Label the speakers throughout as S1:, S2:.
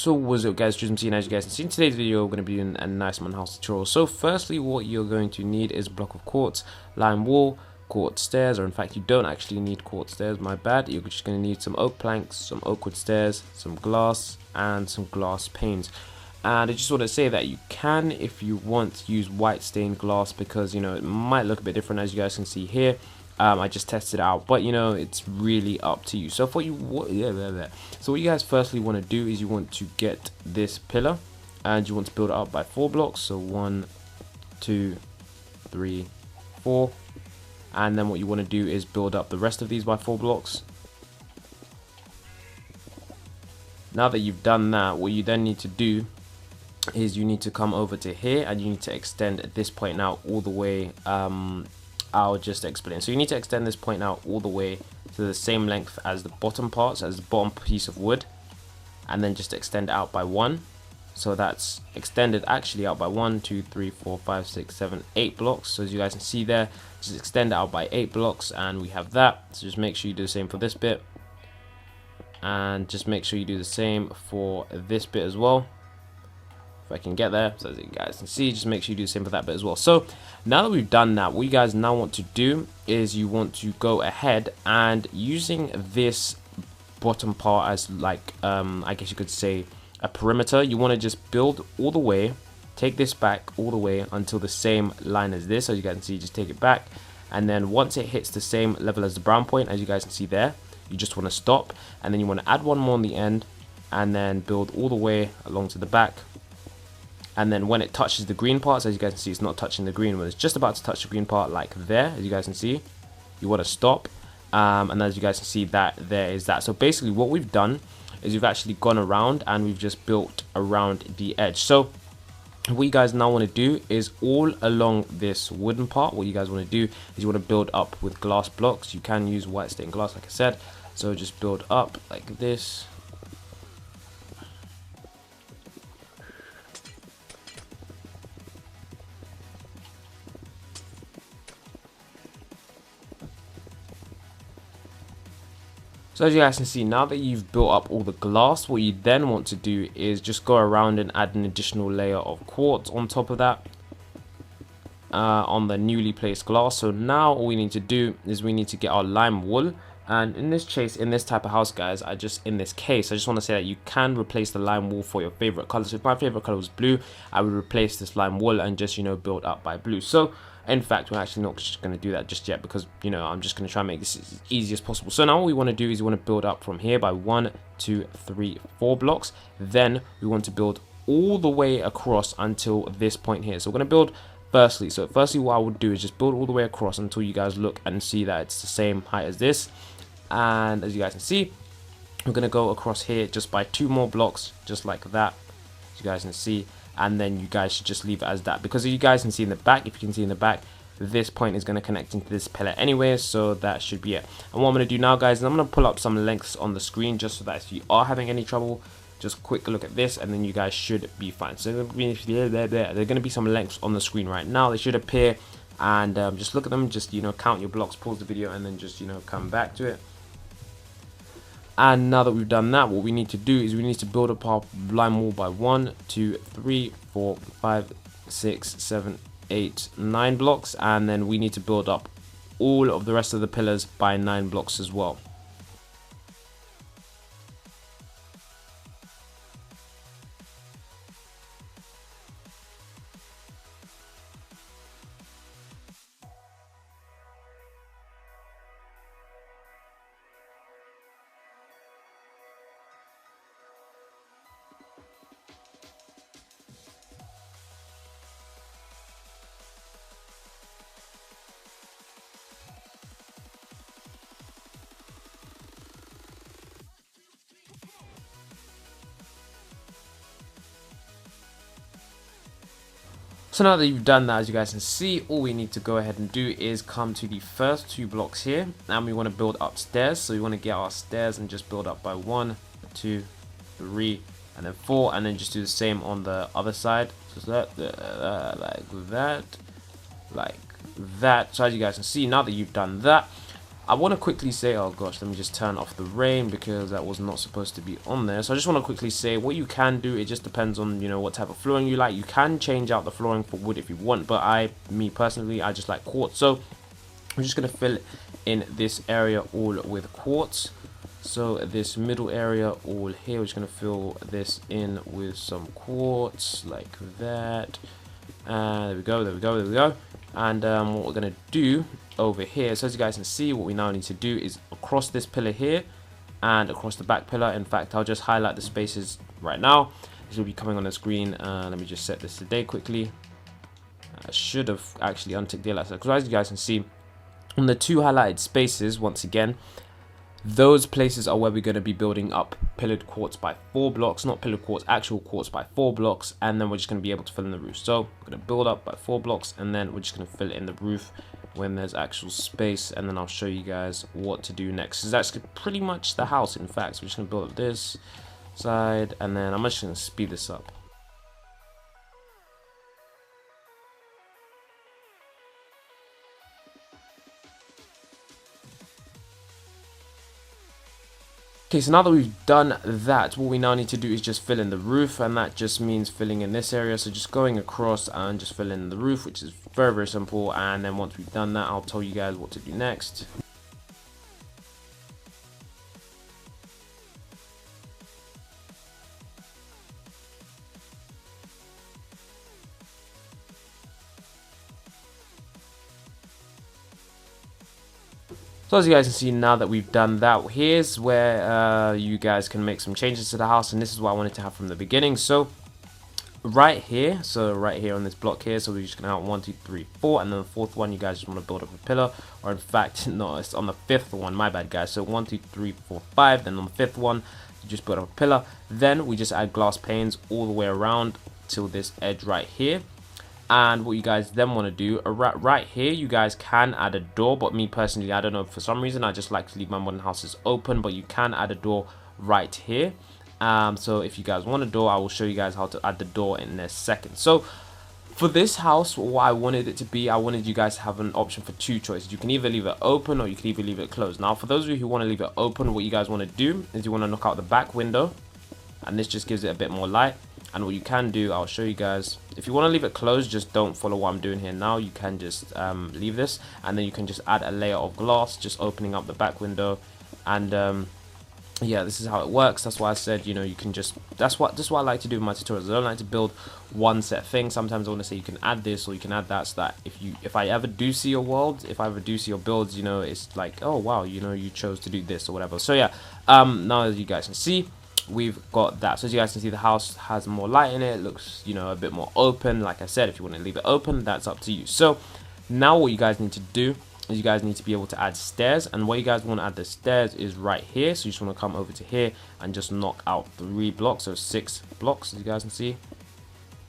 S1: So what's up guys, Trism seeing as you guys can see in today's video we're going to be doing a nice one house tutorial. So firstly what you're going to need is a block of quartz, lime wool, quartz stairs, or in fact you don't actually need quartz stairs, my bad. You're just going to need some oak planks, some oak wood stairs, some glass and some glass panes. And I just want to say that you can, if you want, use white stained glass because, you know, it might look a bit different as you guys can see here. I just tested it out, but you know, it's really up to you. So for you, so what you guys firstly want to do is you want to get this pillar and you want to build it up by 4 blocks. So 1, 2, 3, 4, and then what you want to do is build up the rest of these by 4 blocks. Now that you've done that, what you then need to do is you need to come over to here and you need to extend this point out all the way. I'll just explain. So you need to extend this point out all the way to the same length as the bottom parts, as the bottom piece of wood, and then just extend out by 1. So that's extended actually out by 1, 2, 3, 4, 5, 6, 7, 8 blocks. So as you guys can see there, just extend it out by 8 blocks and we have that. So just make sure you do the same for this bit, and just make sure you do the same for this bit as well. If I can get there, so as you guys can see, just make sure you do the same for that bit as well. So now that we've done that, what you guys now want to do is you want to go ahead and using this bottom part as like I guess you could say a perimeter, you want to just build all the way, take this back all the way until the same line as this. So you guys can see, just take it back, and then once it hits the same level as the brown point, as you guys can see there, you just want to stop, and then you want to add one more on the end and then build all the way along to the back. And then when it touches the green parts, as you guys can see, it's not touching the green one, it's just about to touch the green part like there. As you guys can see, you want to stop, and as you guys can see, that there is that. So basically what we've done is we've actually gone around and we've just built around the edge. So what you guys now want to do is all along this wooden part, what you guys want to do is you want to build up with glass blocks. You can use white stained glass like I said, so just build up like this. So as you guys can see, now that you've built up all the glass, what you then want to do is just go around and add an additional layer of quartz on top of that, on the newly placed glass. So now all we need to do is we need to get our lime wool. And in this case, in this type of house, guys, I just want to say that you can replace the lime wool for your favorite color. So if my favorite color was blue, I would replace this lime wool and just, you know, build up by blue. So in fact, we're actually not just going to do that just yet because, you know, I'm just going to try and make this as easy as possible. So now what we want to do is we want to build up from here by 1, 2, 3, 4 blocks. Then we want to build all the way across until this point here. So we're going to build firstly what I would do is just build all the way across until you guys look and see that it's the same height as this. And as you guys can see, we're going to go across here just by 2 more blocks, just like that, as you guys can see. And then you guys should just leave it as that, because you guys can see in the back, if you can see in the back, this point is going to connect into this pillar anyway, so that should be it. And what I'm going to do now, guys, is I'm going to pull up some lengths on the screen just so that if you are having any trouble, just quick look at this and then you guys should be fine. So there are going to be some lengths on the screen right now. They should appear, and just look at them, just, you know, count your blocks, pause the video, and then just, you know, come back to it. And now that we've done that, what we need to do is we need to build up our lime wall by 1, 2, 3, 4, 5, 6, 7, 8, 9 blocks, and then we need to build up all of the rest of the pillars by 9 blocks as well. So now that you've done that, as you guys can see, all we need to go ahead and do is come to the first 2 blocks here, and we want to build upstairs. So we want to get our stairs and just build up by 1, 2, 3, and then 4, and then just do the same on the other side. So like that. So as you guys can see, now that you've done that, I want to quickly say, oh gosh, let me just turn off the rain because that was not supposed to be on there. So I just want to quickly say what you can do. It just depends on, you know, what type of flooring you like. You can change out the flooring for wood if you want, but me personally, I just like quartz. So I'm just going to fill in this area all with quartz. So this middle area all here, we're just going to fill this in with some quartz like that. There we go, there we go, there we go. And what we're going to do over here, so as you guys can see, what we now need to do is across this pillar here and across the back pillar. In fact, I'll just highlight the spaces right now. This will be coming on the screen. Let me just set this to day quickly. I should have actually unticked the highlights, because as you guys can see, on the 2 highlighted spaces, once again, those places are where we're going to be building up pillared quartz by 4 blocks, not pillared quartz, actual quartz by 4 blocks, and then we're just going to be able to fill in the roof. So we're going to build up by 4 blocks, and then we're just going to fill in the roof when there's actual space, and then I'll show you guys what to do next. So that's pretty much the house, in fact. So we're just going to build up this side, and then I'm just going to speed this up. Okay, so now that we've done that, what we now need to do is just fill in the roof, and that just means filling in this area. So just going across and just filling in the roof, which is very, very simple. And then once we've done that, I'll tell you guys what to do next. So as you guys can see, now that we've done that, here's where you guys can make some changes to the house, and this is what I wanted to have from the beginning. So right here on this block here, so we're just gonna have 1, 2, 3, 4, and then the 4th one you guys just want to build up a pillar, or in fact no, it's on the 5th one, my bad guys. So 1, 2, 3, 4, 5, then on the 5th one you just build up a pillar. Then we just add glass panes all the way around till this edge right here. And what you guys then want to do, right here, you guys can add a door, but me personally, I don't know, for some reason I just like to leave my modern houses open, but you can add a door right here. So if you guys want a door, I will show you guys how to add the door in a second. So for this house, what I wanted it to be, I wanted you guys to have an option for 2 choices. You can either leave it open or you can either leave it closed. Now for those of you who want to leave it open, what you guys want to do is you want to knock out the back window, and this just gives it a bit more light. And what you can do, I'll show you guys, if you want to leave it closed, just don't follow what I'm doing here now. You can just leave this, and then you can just add a layer of glass, just opening up the back window. And yeah, this is how it works. That's why I said, you know, you can just, that's what I like to do in my tutorials. I don't like to build one set thing. Sometimes I want to say you can add this or you can add that, so that if I ever do see your world, if I ever do see your builds, you know, it's like, oh wow, you know, you chose to do this or whatever. So yeah, now as you guys can see, we've got that. So as you guys can see, the house has more light in it. It looks, you know, a bit more open. Like I said, if you want to leave it open, that's up to you. So now what you guys need to do is you guys need to be able to add stairs, and where you guys want to add the stairs is right here. So you just want to come over to here and just knock out 3 blocks, so 6 blocks, as you guys can see,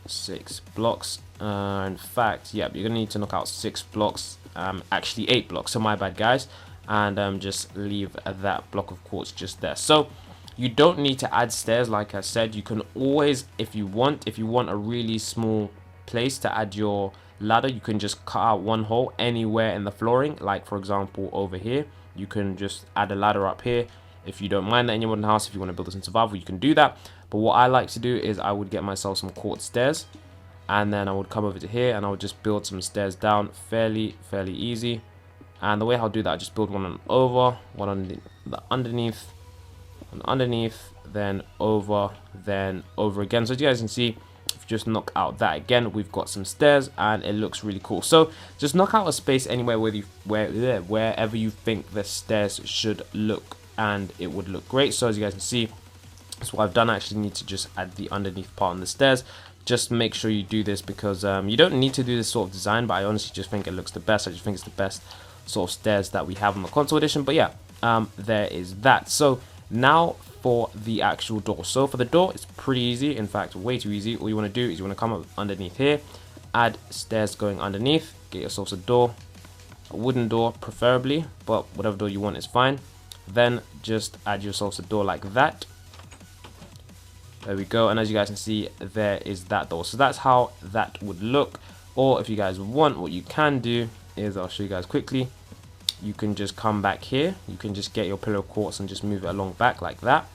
S1: 6 blocks. In fact, yeah, you're gonna need to knock out 6 blocks, actually 8 blocks, so my bad guys, and just leave that block of quartz just there. So you don't need to add stairs. Like I said, you can always, if you want a really small place to add your ladder, you can just cut out 1 hole anywhere in the flooring. Like for example over here, you can just add a ladder up here. If you don't mind that in your modern house, if you want to build this in survival, you can do that. But what I like to do is I would get myself some quartz stairs, and then I would come over to here and I would just build some stairs down fairly easy. And the way I'll do that, I just build one over, one underneath, then over again. So as you guys can see, if you just knock out that again, we've got some stairs and it looks really cool. So just knock out a space anywhere wherever you think the stairs should look, and it would look great. So as you guys can see, that's what I've done. I actually need to just add the underneath part on the stairs. Just make sure you do this because you don't need to do this sort of design, but I honestly just think it looks the best. I just think it's the best sort of stairs that we have on the console edition. But yeah, there is that. So now for the actual door. So for the door, it's pretty easy. In fact, way too easy. All you want to do is you want to come up underneath here, add stairs going underneath, get yourselves a door, a wooden door preferably, but whatever door you want is fine. Then just add yourselves a door like that. There we go. And as you guys can see, there is that door. So that's how that would look. Or if you guys want, what you can do is, I'll show you guys quickly, you can just come back here, you can just get your pillar of quartz and just move it along back like that,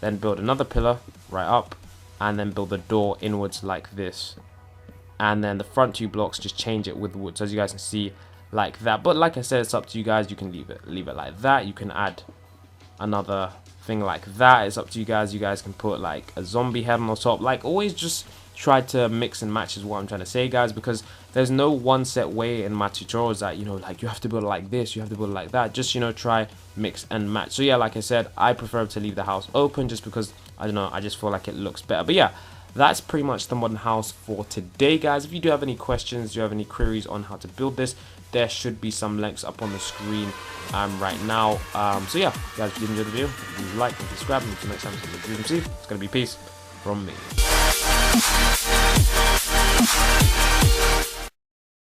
S1: then build another pillar right up, and then build the door inwards like this, and then the front 2 blocks just change it with wood, so as you guys can see, like that. But like I said, it's up to you guys. You can leave it like that. You can add another thing like that. It's up to you guys. You guys can put like a zombie head on the top. Like, always just try to mix and match is what I'm trying to say, guys, because there's no one set way in my tutorials that, you know, like you have to build it like this, you have to build it like that. Just, you know, try mix and match. So yeah, like I said, I prefer to leave the house open just because, I don't know, I just feel like it looks better. But yeah, that's pretty much the modern house for today, guys. If you do have any questions, do you have any queries on how to build this, there should be some links up on the screen right now. So yeah, guys, if you enjoyed the video, please like and subscribe, and until next time, it's gonna be peace from me.